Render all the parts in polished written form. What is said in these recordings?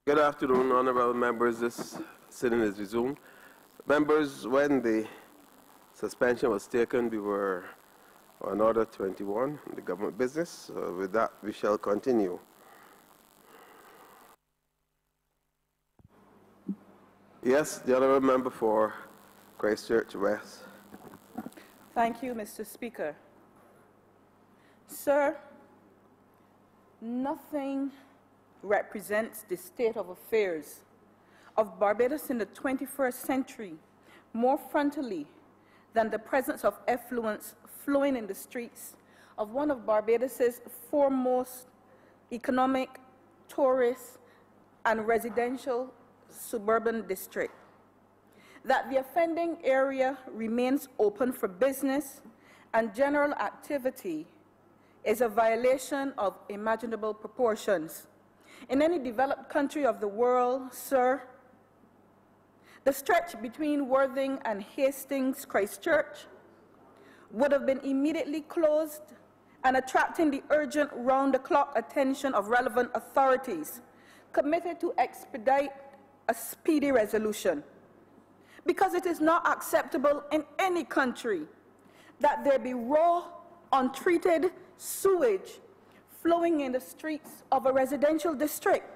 Good afternoon, honorable members. This sitting is resumed. Members, when the suspension was taken, we were on order 21, the government business. With that, we shall continue. Yes, the honorable member for Christchurch West. Thank you, Mr. Speaker. Sir, nothing represents the state of affairs of Barbados in the 21st century more frontally than the presence of effluents flowing in the streets of one of Barbados's foremost economic, tourist, and residential suburban district. That the offending area remains open for business and general activity is a violation of imaginable proportions. In any developed country of the world, sir, the stretch between Worthing and Hastings Christchurch would have been immediately closed and attracting the urgent round-the-clock attention of relevant authorities committed to expedite a speedy resolution. Because it is not acceptable in any country that there be raw, untreated sewage flowing in the streets of a residential district,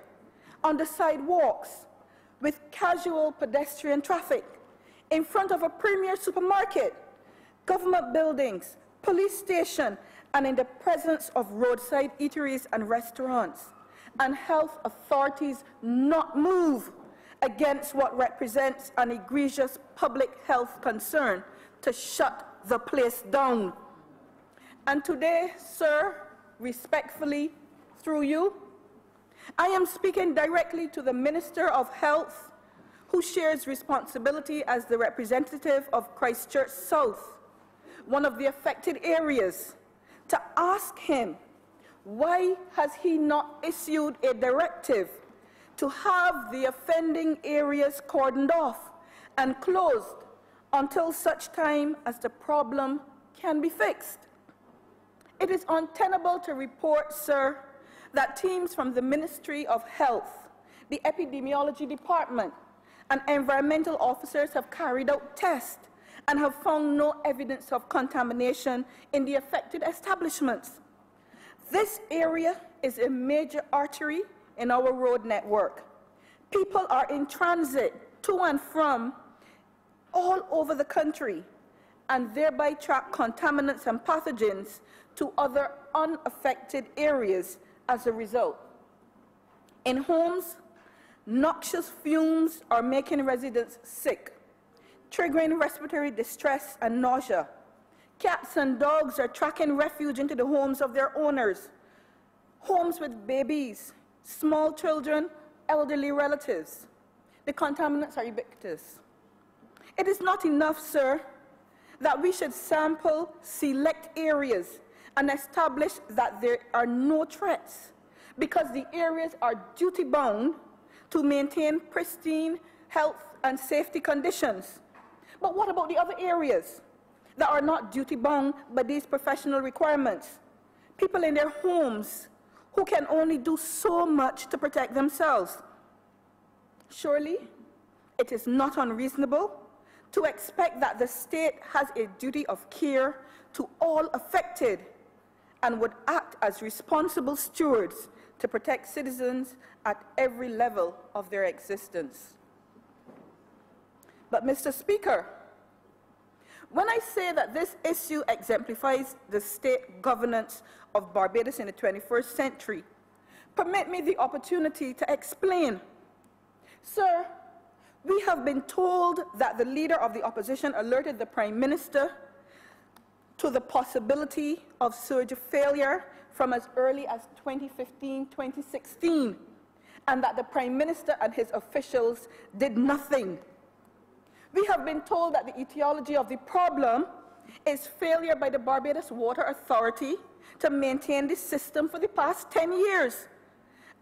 on the sidewalks, with casual pedestrian traffic, in front of a premier supermarket, government buildings, police station, and in the presence of roadside eateries and restaurants, and health authorities not move against what represents an egregious public health concern to shut the place down. And today, sir, respectfully, through you, I am speaking directly to the Minister of Health, who shares responsibility as the representative of Christchurch South, one of the affected areas, to ask him why has he not issued a directive to have the offending areas cordoned off and closed until such time as the problem can be fixed. It is untenable to report, sir, that teams from the Ministry of Health, the Epidemiology Department, and environmental officers have carried out tests and have found no evidence of contamination in the affected establishments. This area is a major artery in our road network. People are in transit to and from all over the country and thereby track contaminants and pathogens to other unaffected areas as a result. In homes, noxious fumes are making residents sick, triggering respiratory distress and nausea. Cats and dogs are tracking refuge into the homes of their owners. Homes with babies, small children, elderly relatives. The contaminants are ubiquitous. It is not enough, sir, that we should sample select areas and establish that there are no threats, because the areas are duty-bound to maintain pristine health and safety conditions. But what about the other areas that are not duty-bound by these professional requirements? People in their homes who can only do so much to protect themselves. Surely, it is not unreasonable to expect that the state has a duty of care to all affected and would act as responsible stewards to protect citizens at every level of their existence. But, Mr. Speaker, when I say that this issue exemplifies the state governance of Barbados in the 21st century, permit me the opportunity to explain. Sir, we have been told that the leader of the opposition alerted the Prime Minister to the possibility of surge failure from as early as 2015-2016, and that the Prime Minister and his officials did nothing. We have been told that the etiology of the problem is failure by the Barbados Water Authority to maintain the system for the past 10 years,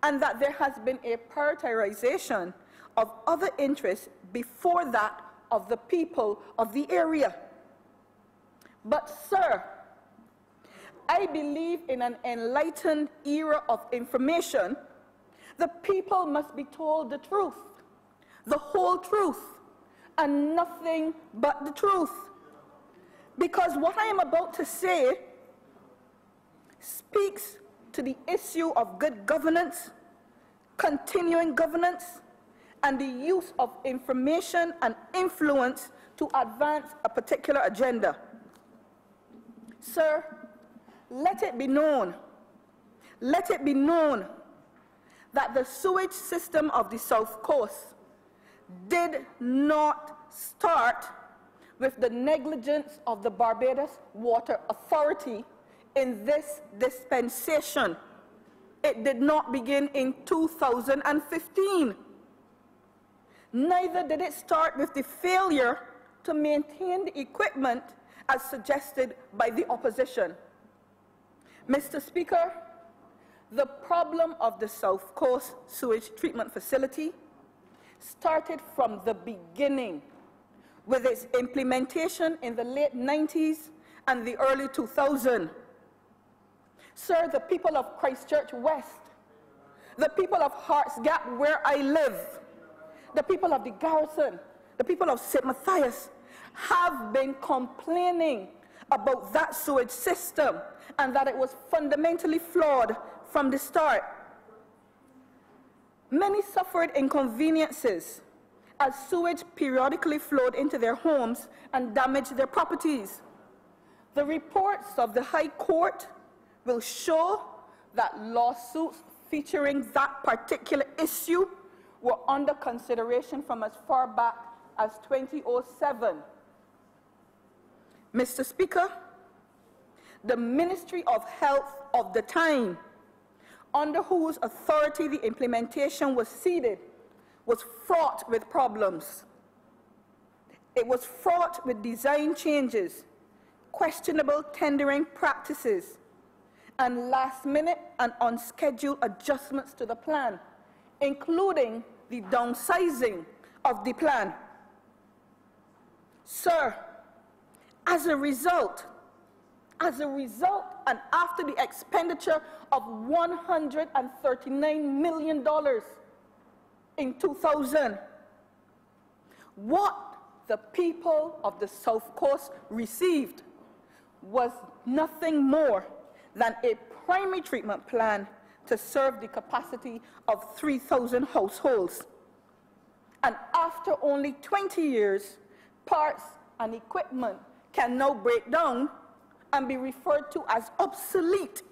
and that there has been a prioritization of other interests before that of the people of the area. But, sir, I believe in an enlightened era of information The people must be told the truth, the whole truth, and nothing but the truth. Because what I am about to say speaks to the issue of good governance, continuing governance, and the use of information and influence to advance a particular agenda. Sir, let it be known that the sewage system of the South Coast did not start with the negligence of the Barbados Water Authority in this dispensation. It did not begin in 2015. Neither did it start with the failure to maintain the equipment as suggested by the opposition. Mr. Speaker, the problem of the South Coast Sewage Treatment Facility started from the beginning with its implementation in the late 90s and the early 2000s. Sir, the people of Christchurch West, the people of Hearts Gap where I live, the people of the Garrison, the people of St. Matthias have been complaining about that sewage system and that it was fundamentally flawed from the start. Many suffered inconveniences as sewage periodically flowed into their homes and damaged their properties. The reports of the High Court will show that lawsuits featuring that particular issue were under consideration from as far back as 2007. Mr. Speaker, the Ministry of Health of the time, under whose authority the implementation was ceded, was fraught with problems. It was fraught with design changes, questionable tendering practices, and last-minute and unscheduled adjustments to the plan, including the downsizing of the plan. Sir, as a result, and after the expenditure of $139 million in 2000, what the people of the South Coast received was nothing more than a primary treatment plan to serve the capacity of 3,000 households. And after only 20 years, parts and equipment can now break down and be referred to as obsolete.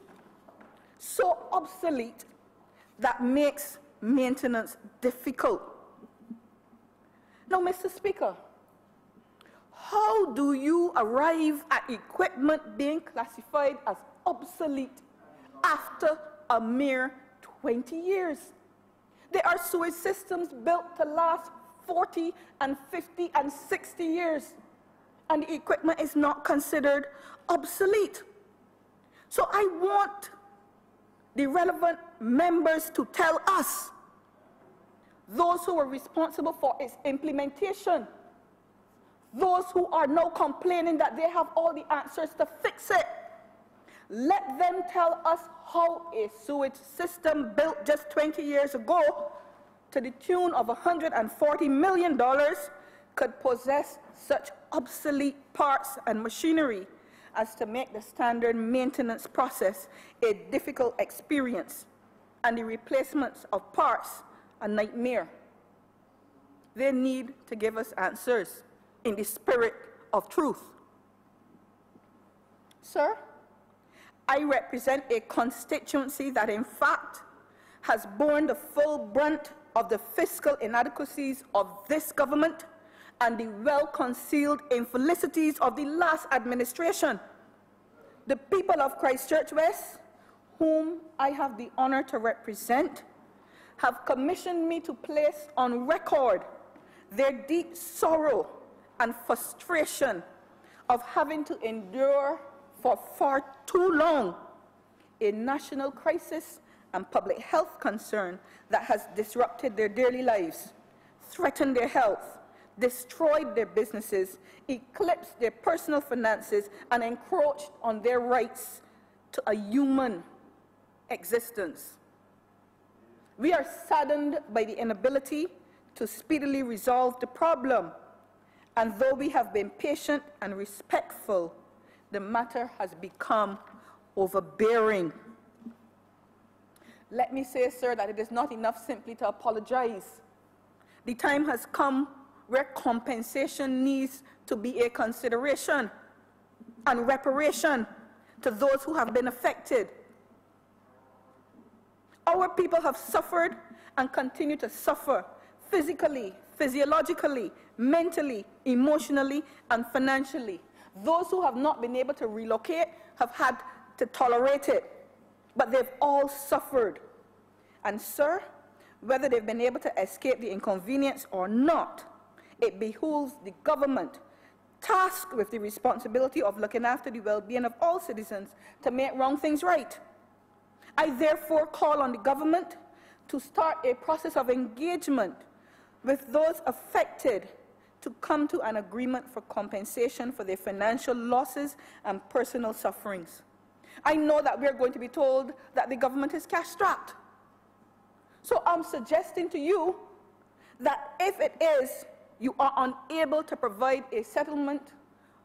So obsolete that makes maintenance difficult. Now, Mr. Speaker, how do you arrive at equipment being classified as obsolete after a mere 20 years? There are sewage systems built to last 40 and 50 and 60 years, and the equipment is not considered obsolete. So I want the relevant members to tell us, those who are responsible for its implementation, those who are now complaining that they have all the answers to fix it, let them tell us how a sewage system built just 20 years ago to the tune of $140 million could possess such obsolete parts and machinery as to make the standard maintenance process a difficult experience and the replacements of parts a nightmare. They need to give us answers in the spirit of truth. Sir, I represent a constituency that in fact has borne the full brunt of the fiscal inadequacies of this government and the well-concealed infelicities of the last administration. The people of Christchurch West, whom I have the honor to represent, have commissioned me to place on record their deep sorrow and frustration of having to endure for far too long a national crisis and public health concern that has disrupted their daily lives, threatened their health, destroyed their businesses, eclipsed their personal finances, and encroached on their rights to a human existence. We are saddened by the inability to speedily resolve the problem, and though we have been patient and respectful, the matter has become overbearing. Let me say, sir, that it is not enough simply to apologize. The time has come where compensation needs to be a consideration and reparation to those who have been affected. Our people have suffered and continue to suffer physically, physiologically, mentally, emotionally, and financially. Those who have not been able to relocate have had to tolerate it, but they've all suffered. And sir, whether they've been able to escape the inconvenience or not, it behooves the government tasked with the responsibility of looking after the well-being of all citizens to make wrong things right. I therefore call on the government to start a process of engagement with those affected to come to an agreement for compensation for their financial losses and personal sufferings. I know that we're going to be told that the government is cash-strapped. So I'm suggesting to you that if it is, you are unable to provide a settlement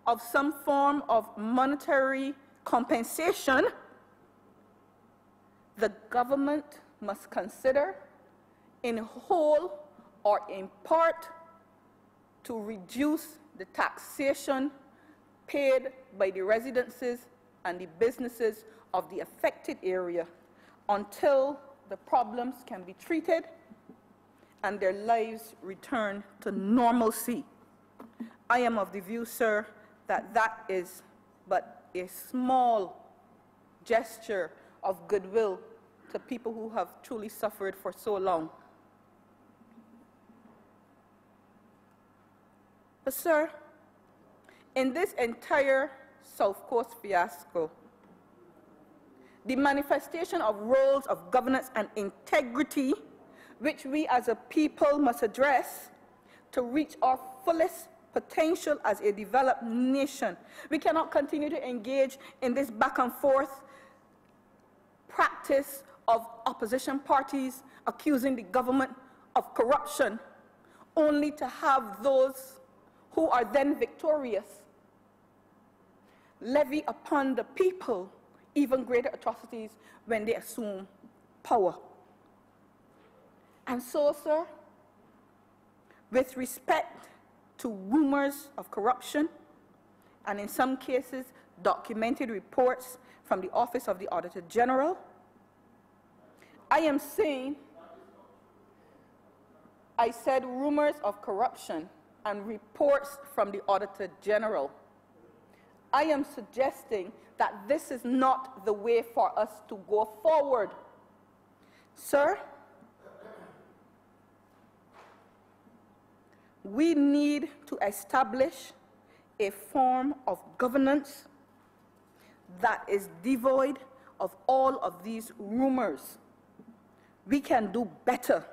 of some form of monetary compensation, the government must consider in whole or in part to reduce the taxation paid by the residences and the businesses of the affected area until the problems can be treated and their lives return to normalcy. I am of the view, sir, that that is but a small gesture of goodwill to people who have truly suffered for so long. But sir, in this entire South Coast fiasco, the manifestation of roles of governance and integrity which we as a people must address to reach our fullest potential as a developed nation. We cannot continue to engage in this back and forth practice of opposition parties accusing the government of corruption, only to have those who are then victorious levy upon the people even greater atrocities when they assume power. And so, sir, with respect to rumors of corruption, and in some cases, documented reports from the Office of the Auditor General, I am saying, I said rumors of corruption and reports from the Auditor General. I am suggesting that this is not the way for us to go forward. Sir, we need to establish a form of governance that is devoid of all of these rumors. We can do better.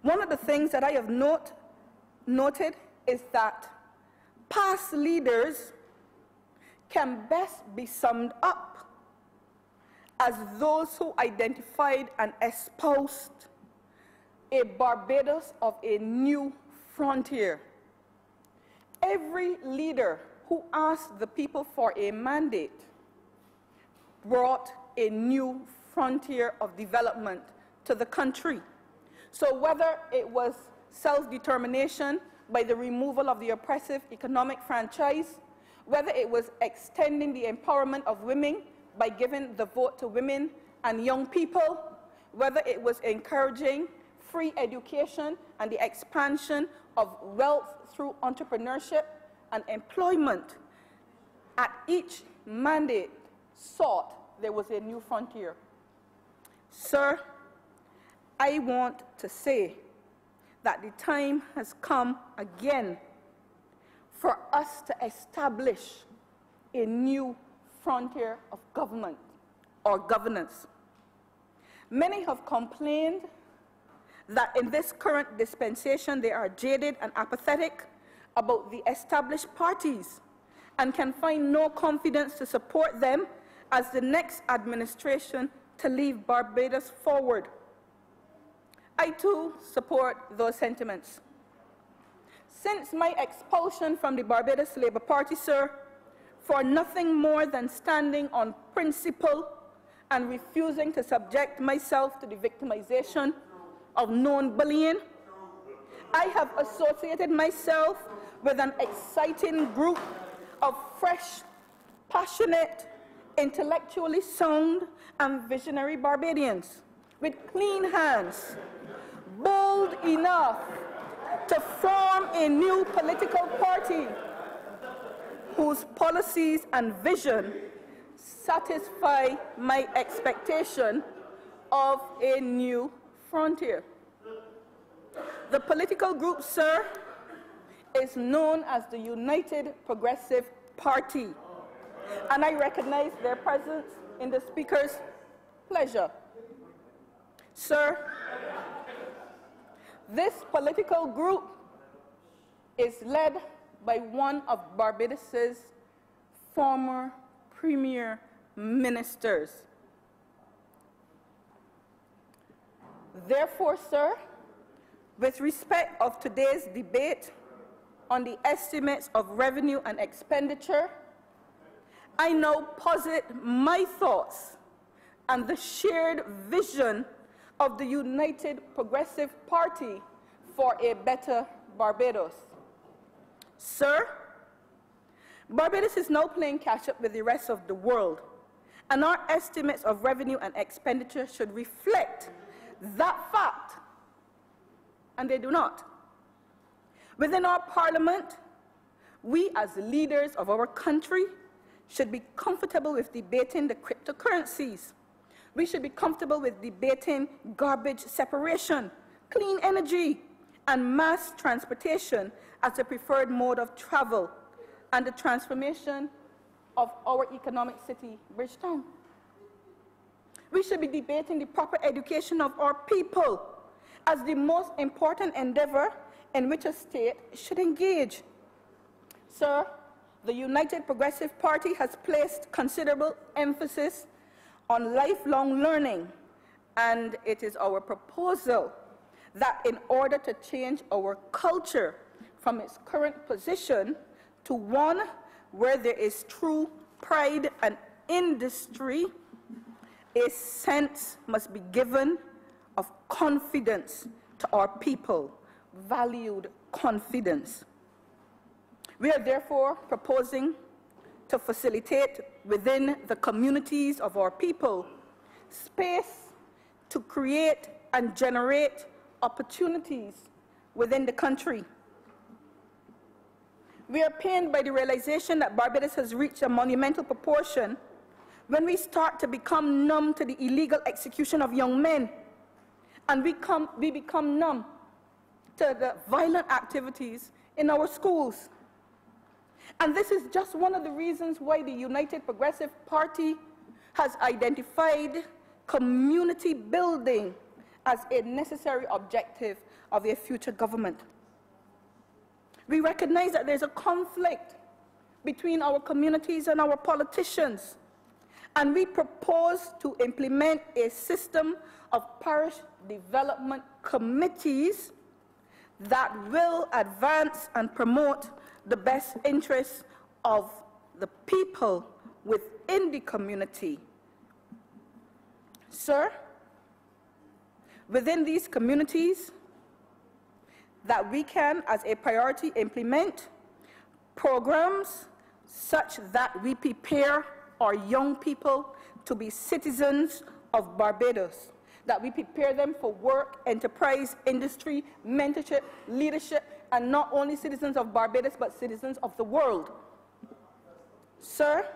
One of the things that I have noted is that past leaders can best be summed up as those who identified and espoused a Barbados of a new frontier. Every leader who asked the people for a mandate brought a new frontier of development to the country. So whether it was self-determination by the removal of the oppressive economic franchise, whether it was extending the empowerment of women by giving the vote to women and young people, whether it was encouraging free education and the expansion of wealth through entrepreneurship and employment, at each mandate sought, there was a new frontier. Sir, I want to say that the time has come again for us to establish a new frontier of government or governance. Many have complained that in this current dispensation they are jaded and apathetic about the established parties and can find no confidence to support them as the next administration to lead Barbados forward. I too support those sentiments. Since my expulsion from the Barbados Labour Party, sir, for nothing more than standing on principle and refusing to subject myself to the victimization of known bullying, I have associated myself with an exciting group of fresh, passionate, intellectually sound, and visionary Barbadians with clean hands, bold enough to form a new political party whose policies and vision satisfy my expectation of a new frontier. The political group, sir, is known as the United Progressive Party, and I recognize their presence in the Speaker's pleasure. Sir, this political group is led by one of Barbados's former premier ministers. Therefore, sir, with respect of today's debate on the estimates of revenue and expenditure, I now posit my thoughts and the shared vision of the United Progressive Party for a better Barbados. Sir, Barbados is now playing catch-up with the rest of the world, and our estimates of revenue and expenditure should reflect that fact, and they do not. Within our parliament, we as leaders of our country should be comfortable with debating the cryptocurrencies. We should be comfortable with debating garbage separation, clean energy, and mass transportation as the preferred mode of travel, and the transformation of our economic city, Bridgetown. We should be debating the proper education of our people as the most important endeavor in which a state should engage. Sir, the United Progressive Party has placed considerable emphasis on lifelong learning, and it is our proposal that in order to change our culture from its current position to one where there is true pride and industry, a sense must be given of confidence to our people, valued confidence. We are therefore proposing to facilitate within the communities of our people space to create and generate opportunities within the country. We are pained by the realization that Barbados has reached a monumental proportion when we start to become numb to the illegal execution of young men, and we become numb to the violent activities in our schools. And this is just one of the reasons why the United Progressive Party has identified community building as a necessary objective of a future government. We recognize that there's a conflict between our communities and our politicians, and we propose to implement a system of parish development committees that will advance and promote the best interests of the people within the community. Sir, within these communities, that we can, as a priority, implement programs such that we prepare our young people to be citizens of Barbados, that we prepare them for work, enterprise, industry, mentorship, leadership, and not only citizens of Barbados, but citizens of the world. Sir,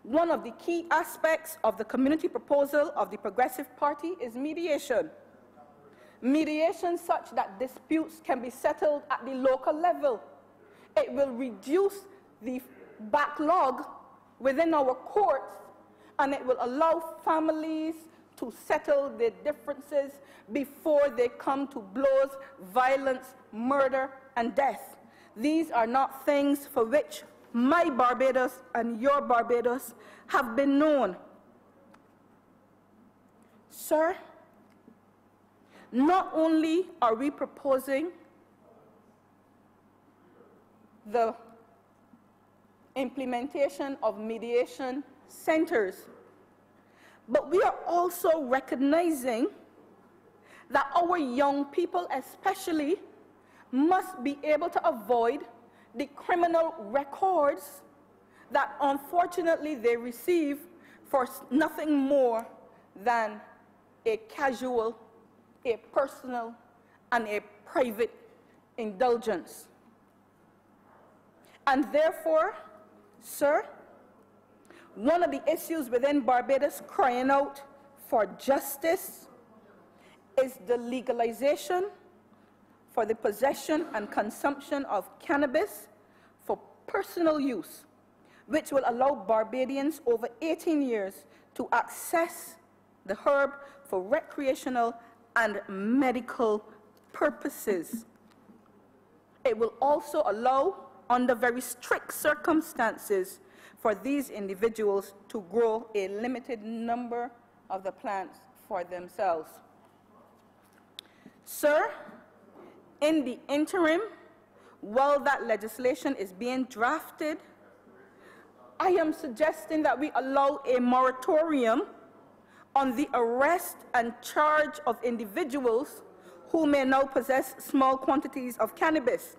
one of the key aspects of the community proposal of the Progressive Party is mediation. Mediation such that disputes can be settled at the local level. It will reduce the backlog within our courts, and it will allow families to settle their differences before they come to blows, violence, murder, and death. These are not things for which my Barbados and your Barbados have been known. Sir, not only are we proposing the implementation of mediation centers, but we are also recognizing that our young people especially must be able to avoid the criminal records that unfortunately they receive for nothing more than a casual, a personal, and a private indulgence. And therefore, sir, one of the issues within Barbados crying out for justice is the legalization for the possession and consumption of cannabis for personal use, which will allow Barbadians over 18 years to access the herb for recreational and medical purposes. It will also allow, under very strict circumstances, for these individuals to grow a limited number of the plants for themselves. Sir, in the interim, while that legislation is being drafted, I am suggesting that we allow a moratorium on the arrest and charge of individuals who may now possess small quantities of cannabis,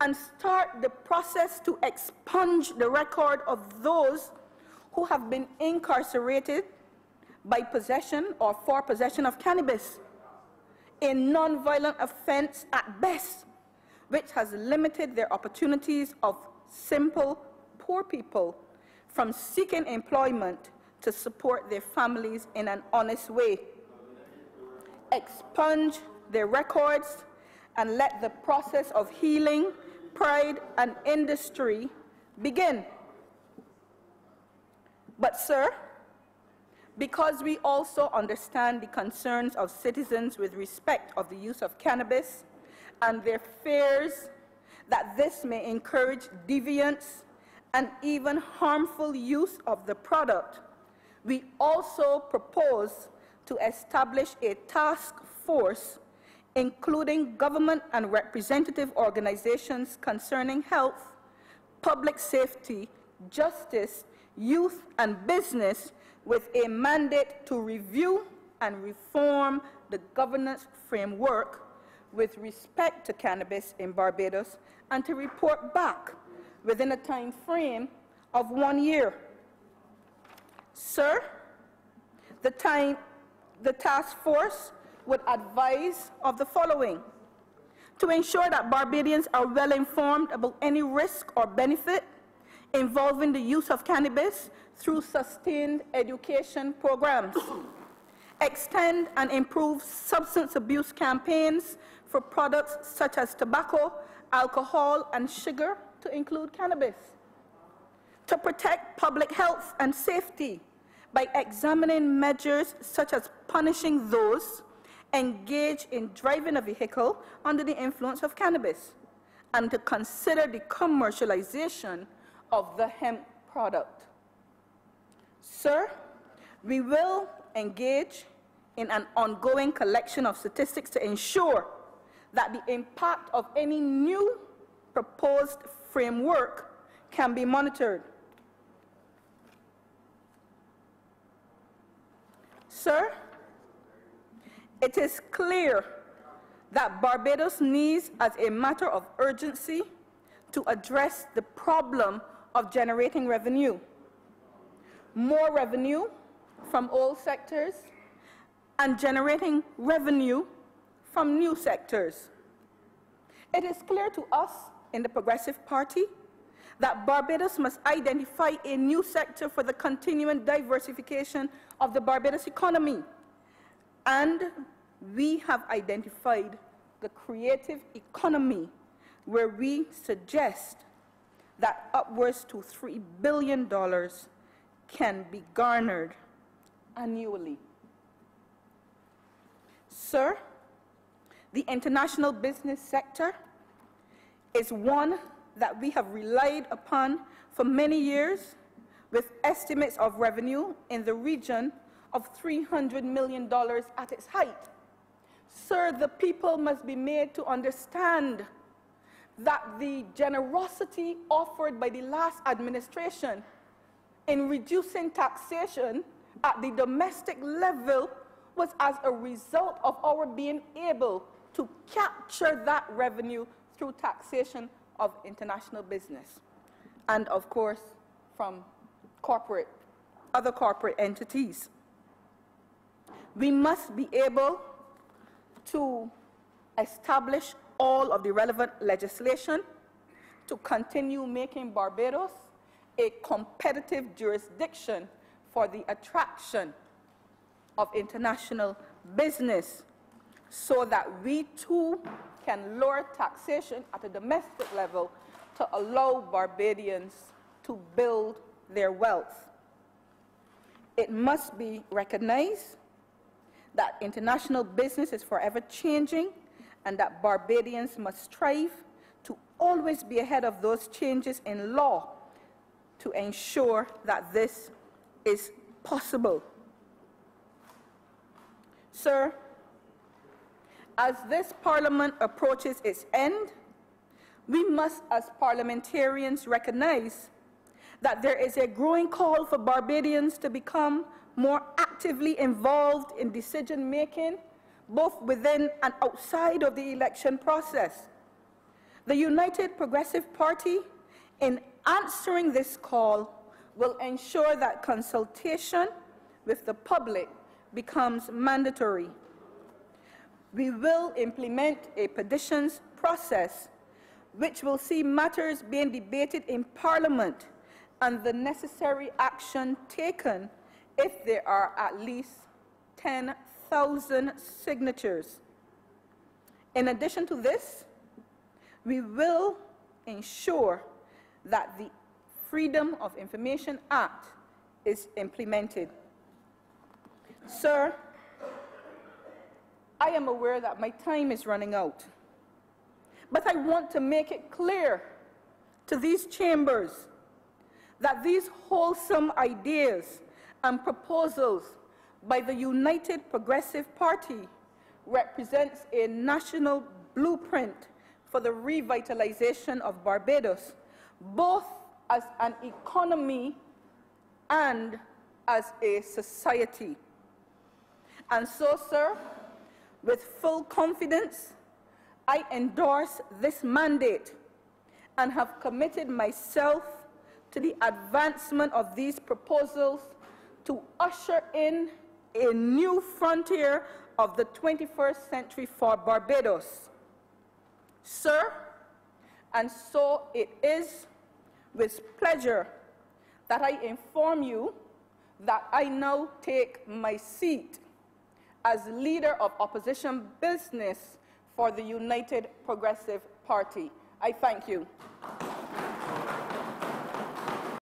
and start the process to expunge the record of those who have been incarcerated by possession or for possession of cannabis, a non-violent offense at best, which has limited their opportunities of simple poor people from seeking employment to support their families in an honest way. Expunge their records and let the process of healing, pride, and industry begin. But, sir, because we also understand the concerns of citizens with respect of the use of cannabis and their fears that this may encourage deviance and even harmful use of the product, we also propose to establish a task force including government and representative organizations concerning health, public safety, justice, youth, and business, with a mandate to review and reform the governance framework with respect to cannabis in Barbados, and to report back within a time frame of 1 year. Sir, the task force would advise of the following: to ensure that Barbadians are well informed about any risk or benefit involving the use of cannabis through sustained education programs, extend and improve substance abuse campaigns for products such as tobacco, alcohol, and sugar, to include cannabis, to protect public health and safety by examining measures such as punishing those engaged in driving a vehicle under the influence of cannabis, and to consider the commercialization of the hemp product. Sir, we will engage in an ongoing collection of statistics to ensure that the impact of any new proposed framework can be monitored. Sir, it is clear that Barbados needs, as a matter of urgency, to address the problem of generating revenue. More revenue from old sectors and generating revenue from new sectors. It is clear to us in the Progressive Party that Barbados must identify a new sector for the continuing diversification of the Barbados economy. And we have identified the creative economy, where we suggest that upwards to $3 billion can be garnered annually. Sir, the international business sector is one that we have relied upon for many years, with estimates of revenue in the region of $300 million at its height. Sir, the people must be made to understand that the generosity offered by the last administration in reducing taxation at the domestic level was as a result of our being able to capture that revenue through taxation of international business and, of course, from other corporate entities. We must be able to establish all of the relevant legislation to continue making Barbados a competitive jurisdiction for the attraction of international business, so that we too can lower taxation at a domestic level to allow Barbadians to build their wealth. It must be recognized that international business is forever changing and that Barbadians must strive to always be ahead of those changes in law to ensure that this is possible. Sir, as this Parliament approaches its end, we must, as parliamentarians, recognize that there is a growing call for Barbadians to become more actively involved in decision-making, both within and outside of the election process. The United Progressive Party, in answering this call, will ensure that consultation with the public becomes mandatory. We will implement a petitions process which will see matters being debated in Parliament and the necessary action taken if there are at least 10,000 signatures. In addition to this, we will ensure that the Freedom of Information Act is implemented. Sir, I am aware that my time is running out, but I want to make it clear to these chambers that these wholesome ideas and proposals by the United Progressive Party represents a national blueprint for the revitalization of Barbados, both as an economy and as a society. And so, sir, with full confidence, I endorse this mandate and have committed myself to the advancement of these proposals to usher in a new frontier of the 21st century for Barbados. Sir, and so it is with pleasure that I inform you that I now take my seat as leader of opposition business for the United Progressive Party. I thank you.